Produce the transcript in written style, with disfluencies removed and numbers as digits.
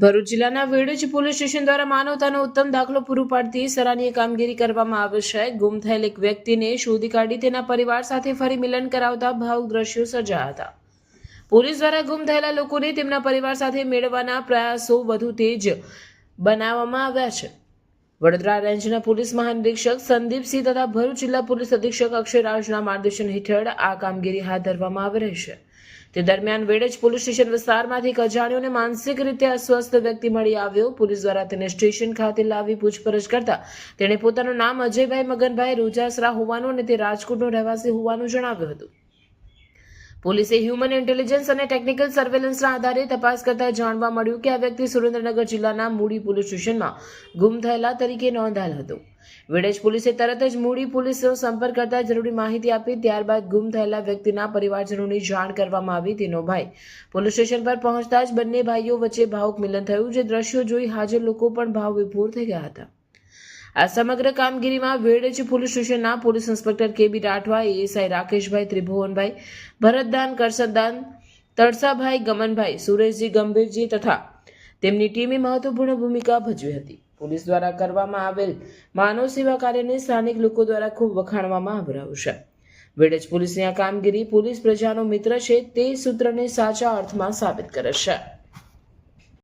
ભરૂચ જિલ્લાના Vadaj police station દ્વારા માનવતાનો ઉત્તમ દાખલો પૂરો પાડતી સરાહનીય કામગીરી કરવામાં આવે છે. ગુમ થયેલ એક વ્યક્તિને શોધી કાઢી તેના પરિવાર સાથે ફરી મિલન કરાવતા ભાવુક દ્રશ્યો સર્જાયા હતા. પોલીસ દ્વારા ગુમ થયેલા લોકોને તેમના પરિવાર સાથે મેળવવાના પ્રયાસો વધુ તેજ બનાવવામાં આવ્યા છે. વડોદરા રેન્જના પોલીસ મહાનિરીક્ષક સંદીપસિંહ તથા ભરૂચ જિલ્લા પોલીસ અધિક્ષક અક્ષયરાજના માર્ગદર્શન હેઠળ આ કામગીરી હાથ ધરવામાં આવી રહી છે. તે દરમિયાન વેડજ પોલીસ સ્ટેશન વિસ્તારમાંથી એક અજાણ્યો અને માનસિક રીતે અસ્વસ્થ વ્યક્તિ મળી આવ્યો. પોલીસ દ્વારા તેને સ્ટેશન ખાતે લાવી પૂછપરછ કરતા તેણે પોતાનું નામ અજયભાઈ મગનભાઈ રોજાસરા હોવાનું અને તે રાજકોટનો રહેવાસી હોવાનું જણાવ્યું હતું. પોલીસે હ્યુમન ઇન્ટેલિજન્સ અને ટેકનિકલ સર્વેલન્સના આધારે તપાસ કરતા જાણવા મળ્યું કે આ વ્યક્તિ સુરેન્દ્રનગર જિલ્લાના મૂડી પોલીસ સ્ટેશનમાં ગુમ થયેલા તરીકે નોંધાયેલ હતો. વેડજ પોલીસે તરત જ મૂડી પોલીસનો સંપર્ક કરતા જરૂરી માહિતી આપી. ત્યારબાદ ગુમ થયેલા વ્યક્તિના પરિવારજનોની જાણ કરવામાં આવી. તેનો ભાઈ પોલીસ સ્ટેશન પર પહોંચતા જ બંને ભાઈઓ વચ્ચે ભાવુક મિલન થયું, જે દ્રશ્યો જોઈ હાજર લોકો પણ ભાવ વિભોર થઈ ગયા હતા. આ સમગ્ર કામગીરીમાં વેડજ પોલીસ સ્ટેશનના પોલીસ ઇન્સ્પેક્ટર કેબી રાઠવા, એએસઆઈ રાકેશભાઈ ત્રિભુવનભાઈ, ભરતદાન કરસદાન, તળસાભાઈ ગમનભાઈ, સુરેશજી ગંભીરજી તથા તેમની ટીમે મહત્વપૂર્ણ ભૂમિકા ભજવી હતી. પોલીસ દ્વારા કરવામાં આવેલ માનવ સેવા કાર્યને સ્થાનિક લોકો દ્વારા ખૂબ વખાણવામાં આવી રહ્યું છે. વેડજ પોલીસની આ કામગીરી પોલીસ પ્રજાનો મિત્ર છે તે સૂત્રને સાચા અર્થમાં સાબિત કરે છે.